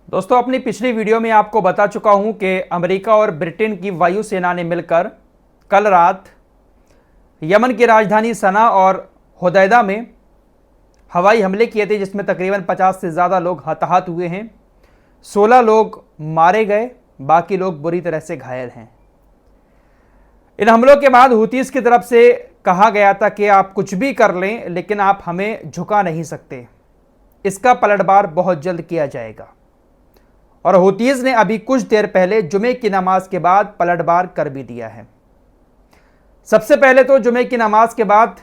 दोस्तों, अपनी पिछली वीडियो में आपको बता चुका हूं कि अमेरिका और ब्रिटेन की वायुसेना ने मिलकर कल रात यमन की राजधानी सना और हुदैदा में हवाई हमले किए थे, जिसमें तकरीबन 50 से ज़्यादा लोग हताहत हुए हैं। 16 लोग मारे गए, बाकी लोग बुरी तरह से घायल हैं। इन हमलों के बाद हुतीस की तरफ से कहा गया था कि आप कुछ भी कर लें, लेकिन आप हमें झुका नहीं सकते। इसका पलटवार बहुत जल्द किया जाएगा। और हुतीस ने अभी कुछ देर पहले जुमे की नमाज के बाद पलटवार कर भी दिया है। सबसे पहले तो जुमे की नमाज के बाद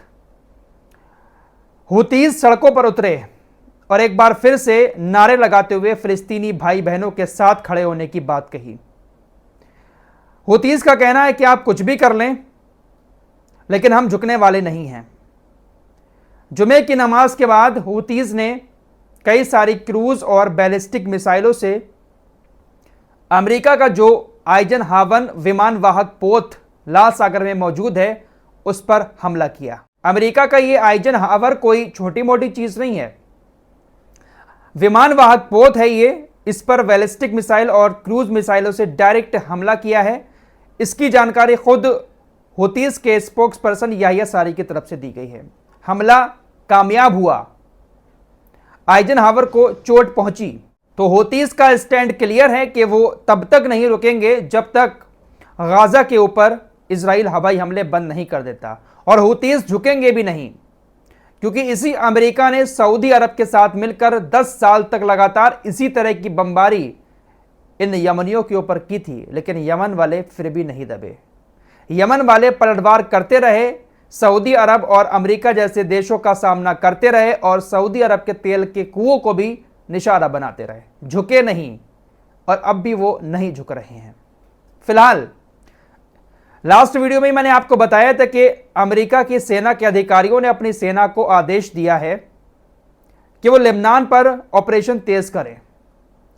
हुतीस सड़कों पर उतरे और एक बार फिर से नारे लगाते हुए फिलिस्तीनी भाई बहनों के साथ खड़े होने की बात कही। हुतीस का कहना है कि आप कुछ भी कर लें, लेकिन हम झुकने वाले नहीं हैं। जुमे की नमाज के बाद हुतीस ने कई सारी क्रूज और बैलिस्टिक मिसाइलों से अमेरिका का जो आइजनहावर विमान वाहक पोत लाल सागर में मौजूद है उस पर हमला किया। अमेरिका का यह आइजनहावर कोई छोटी मोटी चीज नहीं है, विमान वाहक पोत है ये। इस पर बैलिस्टिक मिसाइल और क्रूज मिसाइलों से डायरेक्ट हमला किया है। इसकी जानकारी खुद हुतीस के स्पोक्स पर्सन याहिया सारी की तरफ से दी गई है। हमला कामयाब हुआ, आइजनहावर को चोट पहुंची। तो हुतीस का स्टैंड क्लियर है कि वो तब तक नहीं रुकेंगे जब तक गाजा के ऊपर इजराइल हवाई हमले बंद नहीं कर देता, और हुतीस झुकेंगे भी नहीं, क्योंकि इसी अमेरिका ने सऊदी अरब के साथ मिलकर 10 साल तक लगातार इसी तरह की बमबारी इन यमनियों के ऊपर की थी, लेकिन यमन वाले फिर भी नहीं दबे। यमन वाले पलटवार करते रहे, सऊदी अरब और अमेरिका जैसे देशों का सामना करते रहे और सऊदी अरब के तेल के कुओं को भी निशाना बनाते रहे, झुके नहीं। और अब भी वो नहीं झुक रहे हैं। फिलहाल लास्ट वीडियो में मैंने आपको बताया था कि अमेरिका की सेना के अधिकारियों ने अपनी सेना को आदेश दिया है कि वो लेबनान पर ऑपरेशन तेज करें,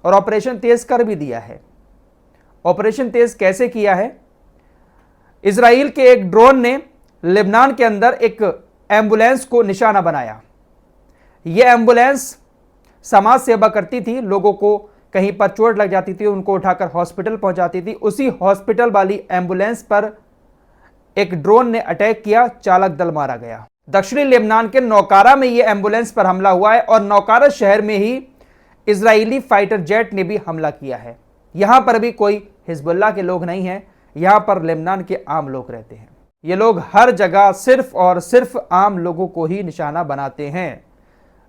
और ऑपरेशन तेज कर भी दिया है। ऑपरेशन तेज कैसे किया है? इजराइल के एक ड्रोन ने लेबनान के अंदर एक एम्बुलेंस को निशाना बनाया। यह एम्बुलेंस समाज सेवा करती थी, लोगों को कहीं पर चोट लग जाती थी उनको उठाकर हॉस्पिटल पहुंचाती थी। उसी हॉस्पिटल वाली एम्बुलेंस पर एक ड्रोन ने अटैक किया, चालक दल मारा गया। दक्षिणी लेबनान के नौकारा में यह एम्बुलेंस पर हमला हुआ है, और नौकारा शहर में ही इजरायली फाइटर जेट ने भी हमला किया है। यहां पर भी कोई हिजबुल्लाह के लोग नहीं हैं, यहां पर लेबनान के आम लोग रहते हैं। ये लोग हर जगह सिर्फ और सिर्फ आम लोगों को ही निशाना बनाते हैं।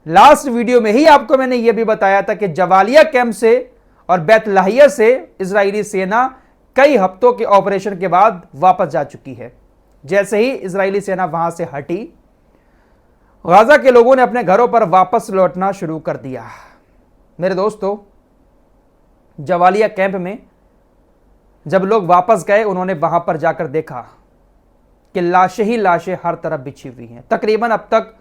लास्ट वीडियो में ही आपको मैंने यह भी बताया था कि जवालिया कैंप से और बैतलाहिया से इजरायली सेना कई हफ्तों के ऑपरेशन के बाद वापस जा चुकी है। जैसे ही इजरायली सेना वहां से हटी, गाजा के लोगों ने अपने घरों पर वापस लौटना शुरू कर दिया। मेरे दोस्तों, जवालिया कैंप में जब लोग वापस गए, उन्होंने वहां पर जाकर देखा कि लाशें ही लाशें हर तरफ बिछी हुई हैं। तकरीबन अब तक,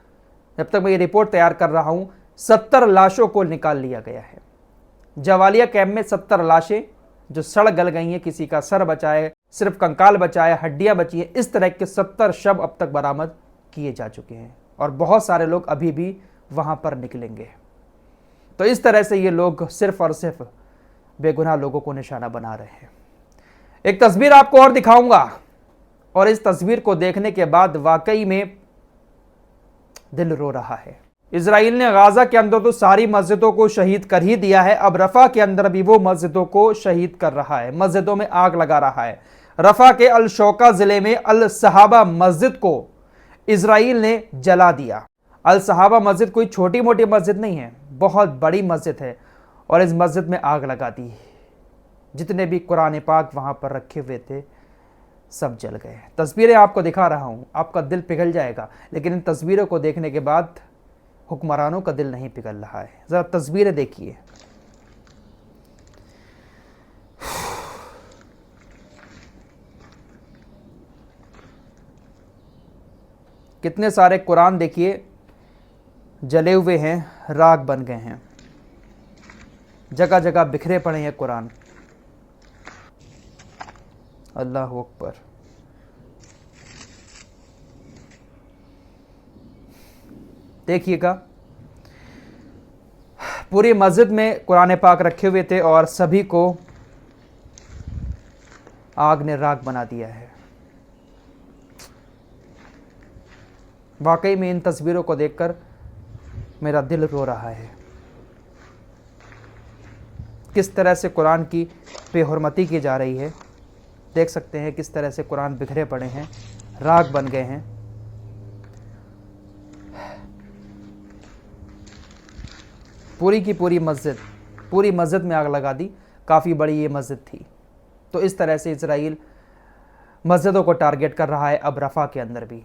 जब तक मैं ये रिपोर्ट तैयार कर रहा हूं, 70 लाशों को निकाल लिया गया है। जवालिया कैंप में 70 लाशें जो सड़ गल गई हैं, किसी का सर बचा है, सिर्फ कंकाल बचा है, हड्डियां बची हैं, इस तरह के 70 शव अब तक बरामद किए जा चुके हैं, और बहुत सारे लोग अभी भी वहां पर निकलेंगे। तो इस तरह से ये लोग सिर्फ और सिर्फ बेगुनाह लोगों को निशाना बना रहे हैं। एक तस्वीर आपको और दिखाऊंगा, और इस तस्वीर को देखने के बाद वाकई में दिल रो रहा है। इजराइल ने गाजा के अंदर तो सारी मस्जिदों को शहीद कर ही दिया है, अब रफा के अंदर भी वो मस्जिदों को शहीद कर रहा है, मस्जिदों में आग लगा रहा है। रफा के अल शौका जिले में अल सहाबा मस्जिद को इजराइल ने जला दिया। अल सहाबा मस्जिद कोई छोटी मोटी मस्जिद नहीं है, बहुत बड़ी मस्जिद है, और इस मस्जिद में आग लगा दी। जितने भी कुरान पाक वहां पर रखे हुए थे सब जल गए। तस्वीरें आपको दिखा रहा हूं, आपका दिल पिघल जाएगा, लेकिन इन तस्वीरों को देखने के बाद हुक्मरानों का दिल नहीं पिघल रहा है। जरा तस्वीरें देखिए। कितने सारे कुरान देखिए जले हुए हैं, राख बन गए हैं, जगह जगह बिखरे पड़े हैं कुरान। अल्लाह अकबर। देखिएगा, पूरी मस्जिद में कुरान पाक रखे हुए थे और सभी को आग ने राख बना दिया है। वाकई में इन तस्वीरों को देखकर मेरा दिल रो रहा है। किस तरह से कुरान की बेहुरमती की जा रही है। देख सकते हैं किस तरह से कुरान बिखरे पड़े हैं, राख बन गए हैं। पूरी की पूरी मस्जिद में आग लगा दी। काफ़ी बड़ी ये मस्जिद थी। तो इस तरह से इजराइल मस्जिदों को टारगेट कर रहा है। अब रफ़ा के अंदर भी,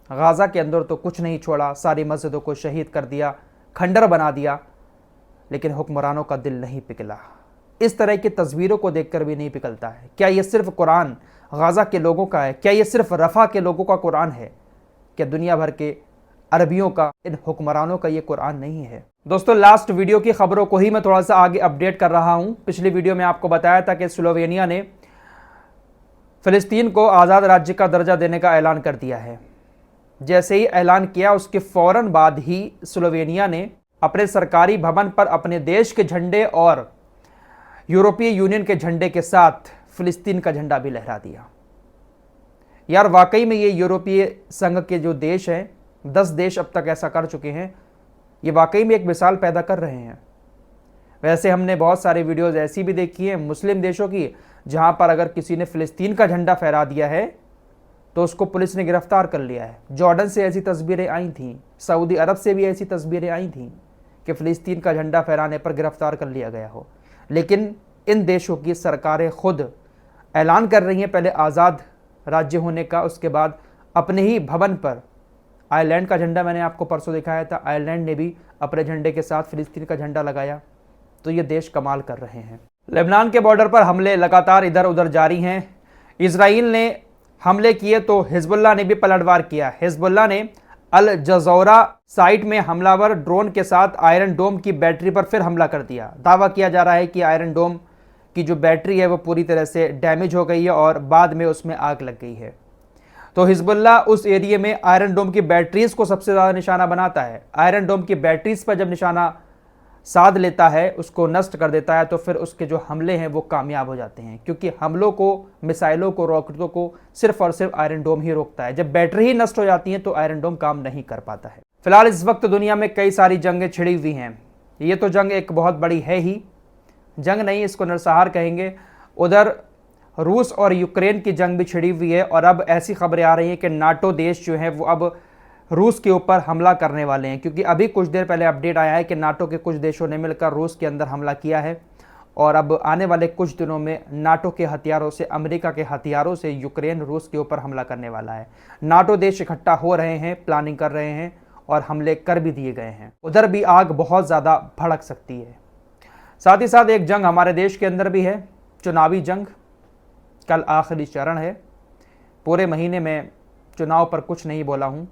गाज़ा के अंदर तो कुछ नहीं छोड़ा, सारी मस्जिदों को शहीद कर दिया, खंडर बना दिया, लेकिन हुक्मरानों का दिल नहीं पिघला। इस तरह की तस्वीरों को देखकर भी नहीं पिघलता है। क्या ये सिर्फ कुरान गाज़ा के लोगों का है? क्या ये सिर्फ रफ़ा के लोगों का कुरान है? क्या दुनिया भर के अरबियों का, इन हुक्मरानों का ये कुरान नहीं है? दोस्तों, लास्ट वीडियो की खबरों को ही मैं थोड़ा सा आगे अपडेट कर रहा हूं। पिछली वीडियो में आपको बताया था कि स्लोवेनिया ने फ़िलिस्तीन को आज़ाद राज्य का दर्जा देने का ऐलान कर दिया है। जैसे ही ऐलान किया उसके फ़ौरन बाद ही स्लोवेनिया ने अपने सरकारी भवन पर अपने देश के झंडे और यूरोपीय यूनियन के झंडे के साथ फ़िलिस्तीन का झंडा भी लहरा दिया। यार वाकई में ये यूरोपीय संघ के जो देश हैं, 10 देश अब तक ऐसा कर चुके हैं, ये वाकई में एक मिसाल पैदा कर रहे हैं। वैसे हमने बहुत सारे वीडियोज़ ऐसी भी देखी हैं मुस्लिम देशों की, जहाँ पर अगर किसी ने फ़िलिस्तीन का झंडा फहरा दिया है तो उसको पुलिस ने गिरफ्तार कर लिया है। जॉर्डन से ऐसी तस्वीरें आई थीं, सऊदी अरब से भी ऐसी तस्वीरें आई थीं कि फ़िलिस्तीन का झंडा फहराने पर गिरफ्तार कर लिया गया हो। लेकिन इन देशों की सरकारें खुद ऐलान कर रही हैं पहले आज़ाद राज्य होने का, उसके बाद अपने ही भवन पर आयरलैंड का झंडा मैंने आपको परसों दिखाया था, आयरलैंड ने भी अपने झंडे के साथ फ़िलिस्तीन का झंडा लगाया। तो ये देश कमाल कर रहे हैं। लेबनान के बॉर्डर पर हमले लगातार इधर उधर जारी हैं। इजराइल ने हमले किए तो हिजबुल्लाह ने भी पलटवार किया। हिजबुल्लाह ने अल जज़ौरा साइट में हमलावर ड्रोन के साथ आयरन डोम की बैटरी पर फिर हमला कर दिया। दावा किया जा रहा है कि आयरन डोम की जो बैटरी है वो पूरी तरह से डैमेज हो गई है और बाद में उसमें आग लग गई है। तो हिजबुल्लाह उस एरिया में आयरन डोम की बैटरीज को सबसे ज़्यादा निशाना बनाता है। आयरन डोम की बैटरीज पर जब निशाना साध लेता है, उसको नष्ट कर देता है, तो फिर उसके जो हमले हैं वो कामयाब हो जाते हैं, क्योंकि हमलों को, मिसाइलों को, रॉकेटों को सिर्फ और सिर्फ आयरन डोम ही रोकता है। जब बैटरी ही नष्ट हो जाती है तो आयरन डोम काम नहीं कर पाता है। फिलहाल इस वक्त दुनिया में कई सारी जंगें छिड़ी हुई हैं। ये तो जंग एक बहुत बड़ी है ही, जंग नहीं इसको नरसंहार कहेंगे। उधर रूस और यूक्रेन की जंग भी छिड़ी हुई है और अब ऐसी खबरें आ रही हैं कि नाटो देश जो हैं वो अब रूस के ऊपर हमला करने वाले हैं, क्योंकि अभी कुछ देर पहले अपडेट आया है कि नाटो के कुछ देशों ने मिलकर रूस के अंदर हमला किया है और अब आने वाले कुछ दिनों में नाटो के हथियारों से, अमेरिका के हथियारों से यूक्रेन रूस के ऊपर हमला करने वाला है। नाटो देश इकट्ठा हो रहे हैं, प्लानिंग कर रहे हैं और हमले कर भी दिए गए हैं। उधर भी आग बहुत ज़्यादा भड़क सकती है। साथ ही साथ एक जंग हमारे देश के अंदर भी है, चुनावी जंग। कल आखिरी चरण है। पूरे महीने में चुनाव पर कुछ नहीं बोला हूँ,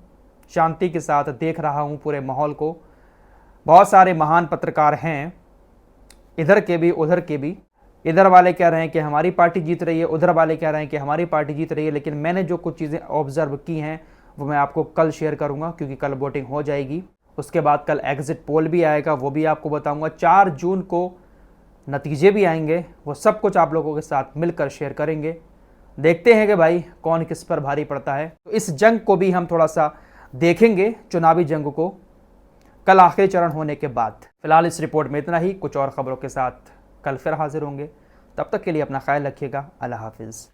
शांति के साथ देख रहा हूँ पूरे माहौल को। बहुत सारे महान पत्रकार हैं, इधर के भी उधर के भी। इधर वाले कह रहे हैं कि हमारी पार्टी जीत रही है, उधर वाले कह रहे हैं कि हमारी पार्टी जीत रही है। लेकिन मैंने जो कुछ चीज़ें ऑब्जर्व की हैं वो मैं आपको कल शेयर करूँगा, क्योंकि कल वोटिंग हो जाएगी। उसके बाद कल एग्जिट पोल भी आएगा, वो भी आपको बताऊँगा। 4 जून को नतीजे भी आएंगे, वो सब कुछ आप लोगों के साथ मिलकर शेयर करेंगे। देखते हैं कि भाई कौन किस पर भारी पड़ता है। तो इस जंग को भी हम थोड़ा सा देखेंगे, चुनावी जंग को, कल आखिरी चरण होने के बाद। फिलहाल इस रिपोर्ट में इतना ही। कुछ और खबरों के साथ कल फिर हाजिर होंगे। तब तक के लिए अपना ख्याल रखिएगा। अल्लाह हाफिज़।